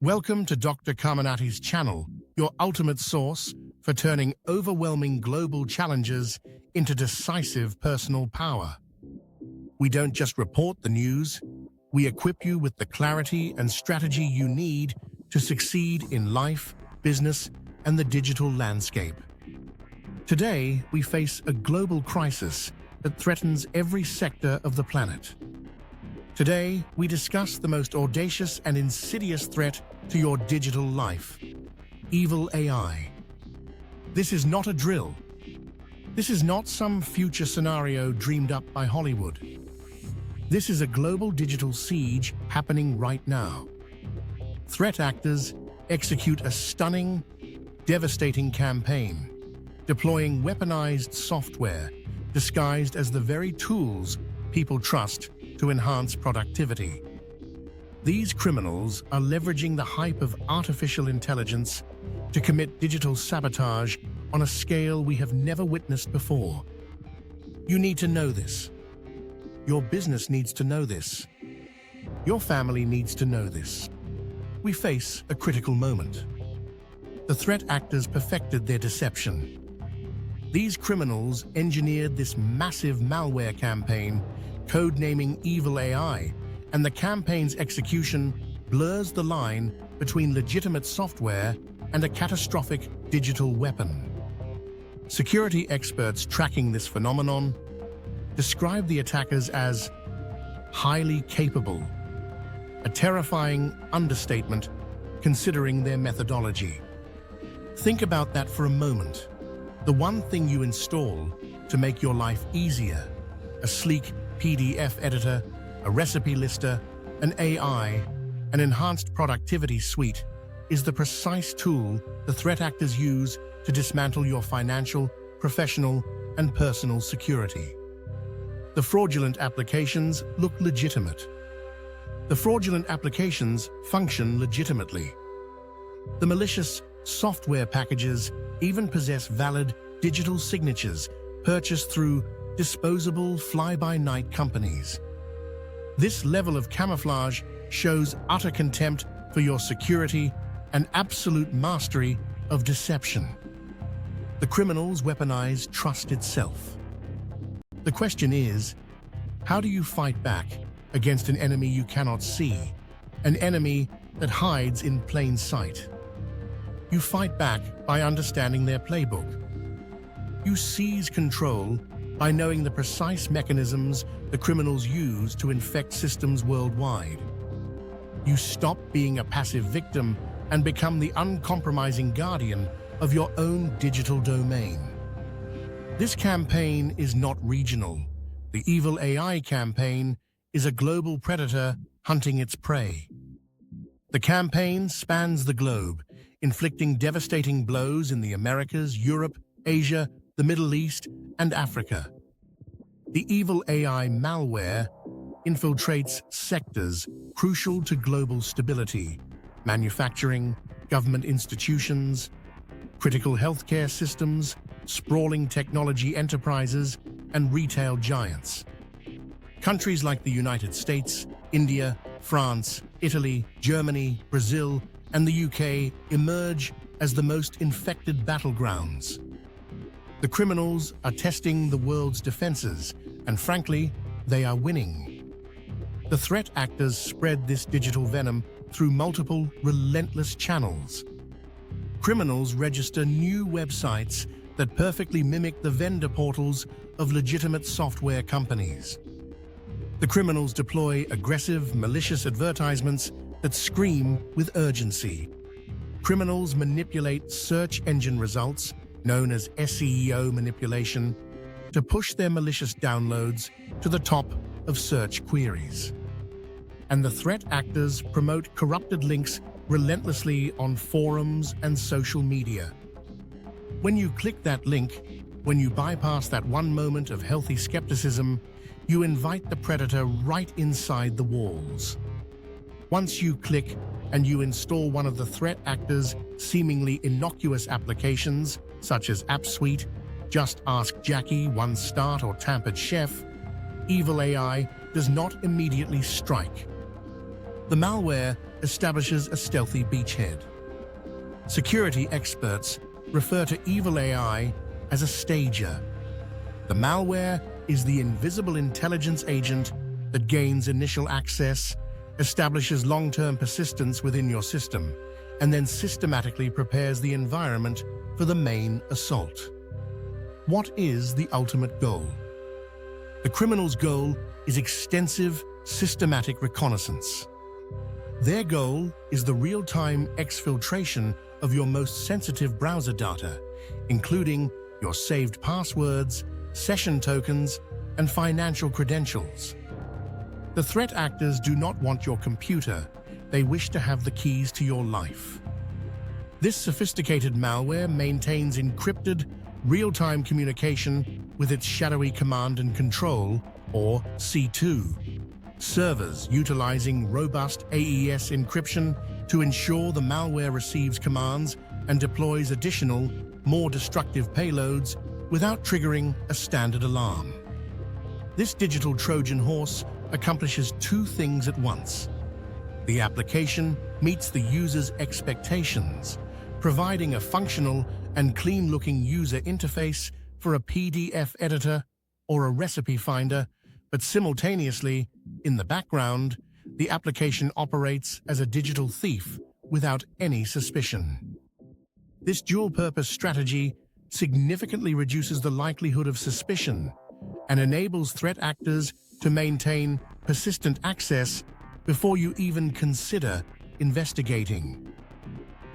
Welcome to Dr. Carmenatty's channel, your ultimate source for turning overwhelming global challenges into decisive personal power. We don't just report the news, we equip you with the clarity and strategy you need to succeed in life, business, and the digital landscape. Today, we face a global crisis that threatens every sector of the planet. Today, we discuss the most audacious and insidious threat to your digital life, EvilAI. This is not a drill. This is not some future scenario dreamed up by Hollywood. This is a global digital siege happening right now. Threat actors execute a stunning, devastating campaign, deploying weaponized software disguised as the very tools people trust to enhance productivity. These criminals are leveraging the hype of artificial intelligence to commit digital sabotage on a scale we have never witnessed before. You need to know this. Your business needs to know this. Your family needs to know this. We face a critical moment. The threat actors perfected their deception. These criminals engineered this massive malware campaign, codenaming EvilAI, and the campaign's execution blurs the line between legitimate software and a catastrophic digital weapon. Security experts tracking this phenomenon describe the attackers as highly capable, a terrifying understatement considering their methodology. Think about that for a moment. The one thing you install to make your life easier, a sleek PDF editor, a recipe lister, an AI, an enhanced productivity suite, is the precise tool the threat actors use to dismantle your financial, professional, and personal security. The fraudulent applications look legitimate. The fraudulent applications function legitimately. The malicious software packages even possess valid digital signatures purchased through disposable fly-by-night companies. This level of camouflage shows utter contempt for your security and absolute mastery of deception. The criminals weaponize trust itself. The question is, how do you fight back against an enemy you cannot see, an enemy that hides in plain sight? You fight back by understanding their playbook. You seize control by knowing the precise mechanisms the criminals use to infect systems worldwide. You stop being a passive victim and become the uncompromising guardian of your own digital domain. This campaign is not regional. The EvilAI campaign is a global predator hunting its prey. The campaign spans the globe, inflicting devastating blows in the Americas, Europe, Asia, the Middle East, and Africa. The EvilAI malware infiltrates sectors crucial to global stability: manufacturing, government institutions, critical healthcare systems, sprawling technology enterprises, and retail giants. Countries like the United States, India, France, Italy, Germany, Brazil, and the UK emerge as the most infected battlegrounds. The criminals are testing the world's defenses, and frankly, they are winning. The threat actors spread this digital venom through multiple, relentless channels. Criminals register new websites that perfectly mimic the vendor portals of legitimate software companies. The criminals deploy aggressive, malicious advertisements that scream with urgency. Criminals manipulate search engine results, known as SEO manipulation, to push their malicious downloads to the top of search queries. And the threat actors promote corrupted links relentlessly on forums and social media. When you click that link, when you bypass that one moment of healthy skepticism, you invite the predator right inside the walls. Once you click and you install one of the threat actors' seemingly innocuous applications, such as AppSuite, Just Ask Jackie, One Start, or Tampered Chef, EvilAI does not immediately strike. The malware establishes a stealthy beachhead. Security experts refer to EvilAI as a stager. The malware is the invisible intelligence agent that gains initial access, establishes long-term persistence within your system, and then systematically prepares the environment for the main assault. What is the ultimate goal? The criminal's goal is extensive, systematic reconnaissance. Their goal is the real-time exfiltration of your most sensitive browser data, including your saved passwords, session tokens, and financial credentials. The threat actors do not want your computer, they wish to have the keys to your life. This sophisticated malware maintains encrypted, real-time communication with its shadowy command and control, or C2, servers utilizing robust AES encryption to ensure the malware receives commands and deploys additional, more destructive payloads without triggering a standard alarm. This digital Trojan horse accomplishes two things at once. The application meets the user's expectations, providing a functional and clean-looking user interface for a PDF editor or a recipe finder, but simultaneously, in the background, the application operates as a digital thief without any suspicion. This dual-purpose strategy significantly reduces the likelihood of suspicion and enables threat actors to maintain persistent access before you even consider investigating.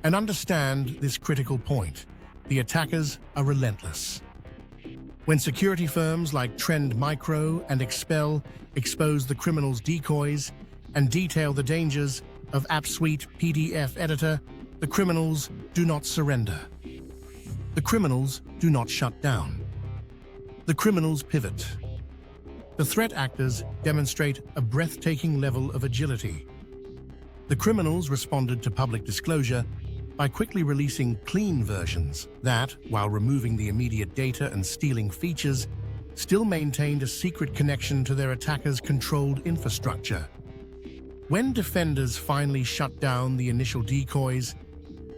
And understand this critical point: the attackers are relentless. When security firms like Trend Micro and Expel expose the criminals' decoys and detail the dangers of AppSuite PDF editor, the criminals do not surrender. The criminals do not shut down. The criminals pivot. The threat actors demonstrate a breathtaking level of agility. The criminals responded to public disclosure by quickly releasing clean versions that, while removing the immediate data and stealing features, still maintained a secret connection to their attackers' controlled infrastructure. When defenders finally shut down the initial decoys,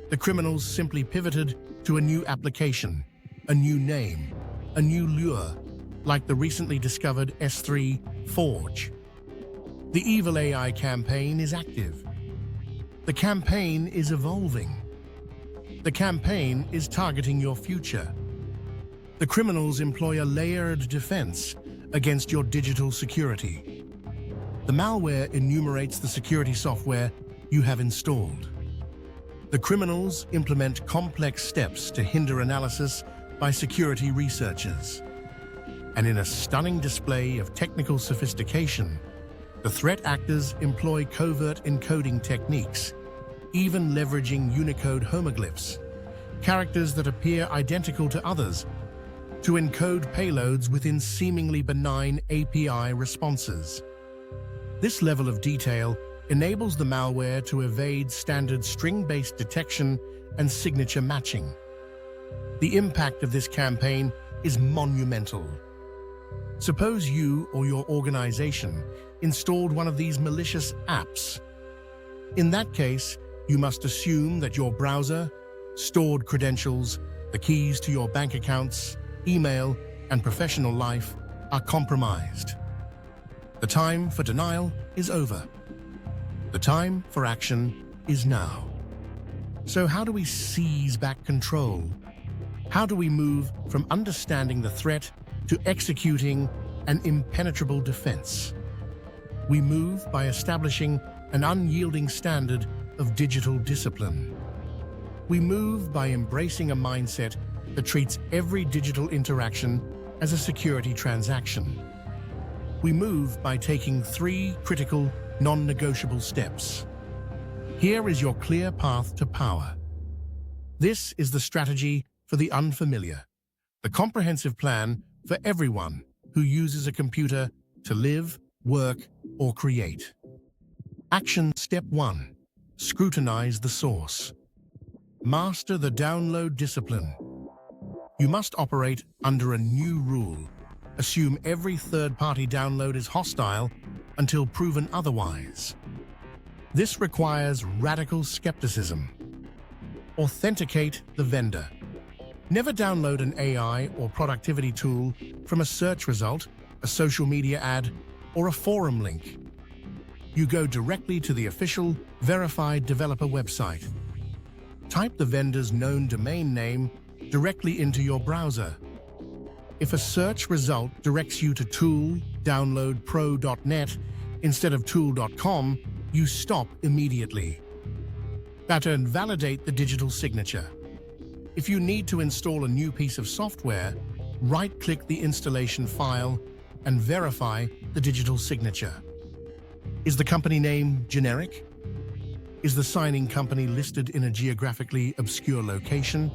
the criminals simply pivoted to a new application, a new name, a new lure, like the recently discovered S3 Forge. The EvilAI campaign is active. The campaign is evolving. The campaign is targeting your future. The criminals employ a layered defense against your digital security. The malware enumerates the security software you have installed. The criminals implement complex steps to hinder analysis by security researchers. And in a stunning display of technical sophistication, the threat actors employ covert encoding techniques, even leveraging Unicode homoglyphs, characters that appear identical to others, to encode payloads within seemingly benign API responses. This level of detail enables the malware to evade standard string-based detection and signature matching. The impact of this campaign is monumental. Suppose you or your organization installed one of these malicious apps. In that case, you must assume that your browser, stored credentials, the keys to your bank accounts, email, and professional life are compromised. The time for denial is over. The time for action is now. So how do we seize back control? How do we move from understanding the threat to executing an impenetrable defense? We move by establishing an unyielding standard of digital discipline. We move by embracing a mindset that treats every digital interaction as a security transaction. We move by taking 3 critical, non-negotiable steps. Here is your clear path to power. This is the strategy for the unfamiliar, the comprehensive plan for everyone who uses a computer to live, work, or create. Action Step 1. Scrutinize the source. Master the download discipline. You must operate under a new rule. Assume every third-party download is hostile until proven otherwise. This requires radical skepticism. Authenticate the vendor. Never download an AI or productivity tool from a search result, a social media ad, or a forum link. You go directly to the official, verified developer website. Type the vendor's known domain name directly into your browser. If a search result directs you to tool-download-pro.net instead of tool.com, you stop immediately. Pattern validate the digital signature. If you need to install a new piece of software, right-click the installation file and verify the digital signature. Is the company name generic? Is the signing company listed in a geographically obscure location,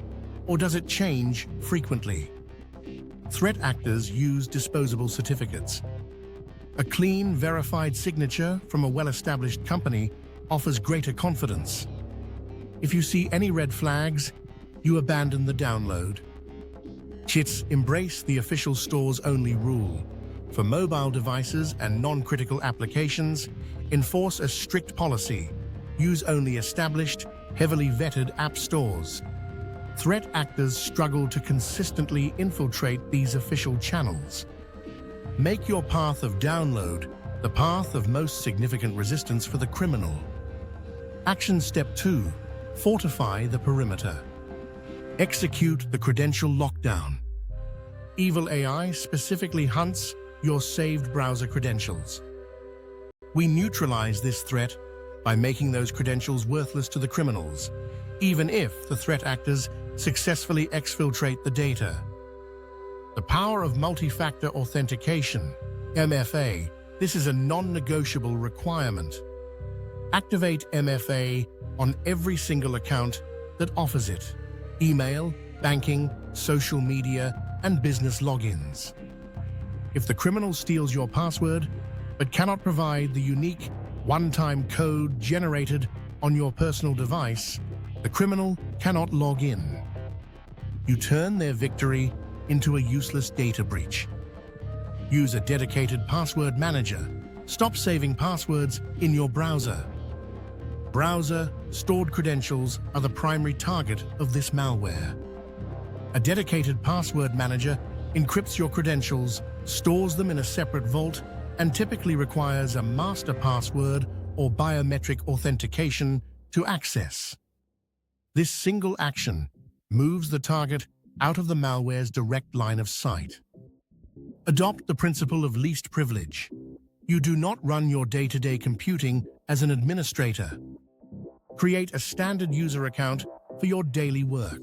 or does it change frequently? Threat actors use disposable certificates. A clean, verified signature from a well-established company offers greater confidence. If you see any red flags, you abandon the download. Chits embrace the official store's only rule. For mobile devices and non-critical applications, enforce a strict policy. Use only established, heavily vetted app stores. Threat actors struggle to consistently infiltrate these official channels. Make your path of download the path of most significant resistance for the criminal. Action Step 2. Fortify the perimeter. Execute the credential lockdown. EvilAI specifically hunts your saved browser credentials. We neutralize this threat by making those credentials worthless to the criminals, even if the threat actors successfully exfiltrate the data. The power of multi-factor authentication, MFA, this is a non-negotiable requirement. Activate MFA on every single account that offers it: email, banking, social media, and business logins. If the criminal steals your password but cannot provide the unique one-time code generated on your personal device, the criminal cannot log in. You turn their victory into a useless data breach. Use a dedicated password manager. Stop saving passwords in your browser. Browser-stored credentials are the primary target of this malware. A dedicated password manager encrypts your credentials, stores them in a separate vault, and typically requires a master password or biometric authentication to access. This single action moves the target out of the malware's direct line of sight. Adopt the principle of least privilege. You do not run your day-to-day computing as an administrator. Create a standard user account for your daily work.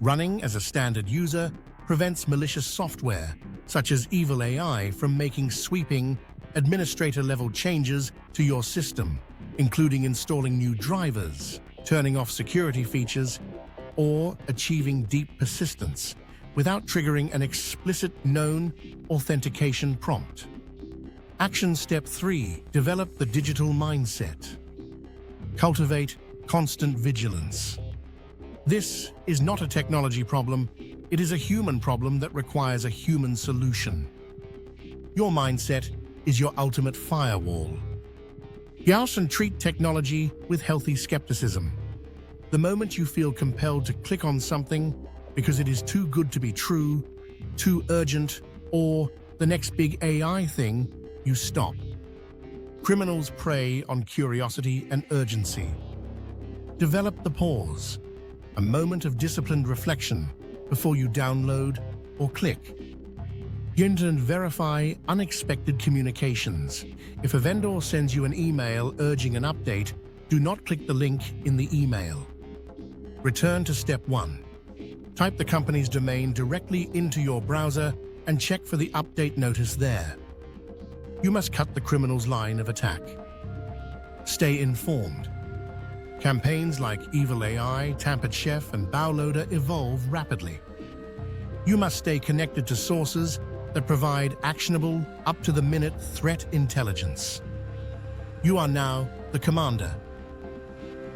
Running as a standard user prevents malicious software, such as EvilAI, from making sweeping, administrator-level changes to your system, including installing new drivers, turning off security features, or achieving deep persistence without triggering an explicit known authentication prompt. Action Step 3. Develop the digital mindset. Cultivate constant vigilance. This is not a technology problem, it is a human problem that requires a human solution. Your mindset is your ultimate firewall. Gauss and treat technology with healthy skepticism. The moment you feel compelled to click on something because it is too good to be true, too urgent, or the next big AI thing, you stop. Criminals prey on curiosity and urgency. Develop the pause, a moment of disciplined reflection before you download or click. Begin and verify unexpected communications. If a vendor sends you an email urging an update, do not click the link in the email. Return to Step 1. Type the company's domain directly into your browser and check for the update notice there. You must cut the criminal's line of attack. Stay informed. Campaigns like EvilAI, Tampered Chef, and Bowloader evolve rapidly. You must stay connected to sources that provide actionable, up-to-the-minute threat intelligence. You are now the commander,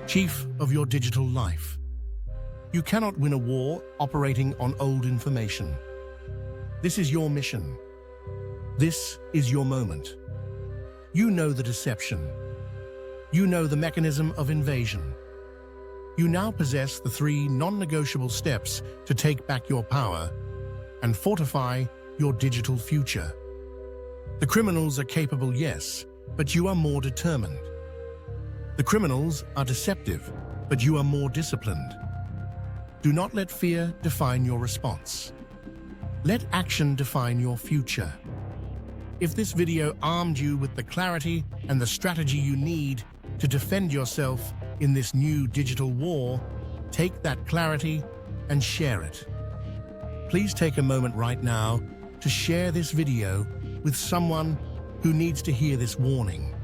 chief of your digital life. You cannot win a war operating on old information. This is your mission. This is your moment. You know the deception. You know the mechanism of invasion. You now possess the 3 non-negotiable steps to take back your power and fortify your digital future. The criminals are capable, yes, but you are more determined. The criminals are deceptive, but you are more disciplined. Do not let fear define your response. Let action define your future. If this video armed you with the clarity and the strategy you need to defend yourself in this new digital war, take that clarity and share it. Please take a moment right now to share this video with someone who needs to hear this warning.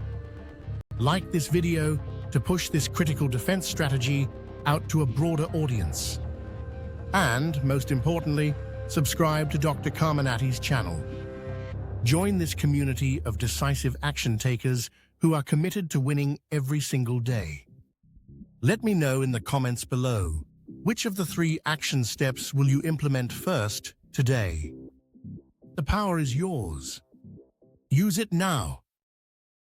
Like this video to push this critical defense strategy out to a broader audience. And, most importantly, subscribe to Dr. Carmenatty's channel. Join this community of decisive action takers who are committed to winning every single day. Let me know in the comments below, which of the 3 action steps will you implement first today? The power is yours. Use it now.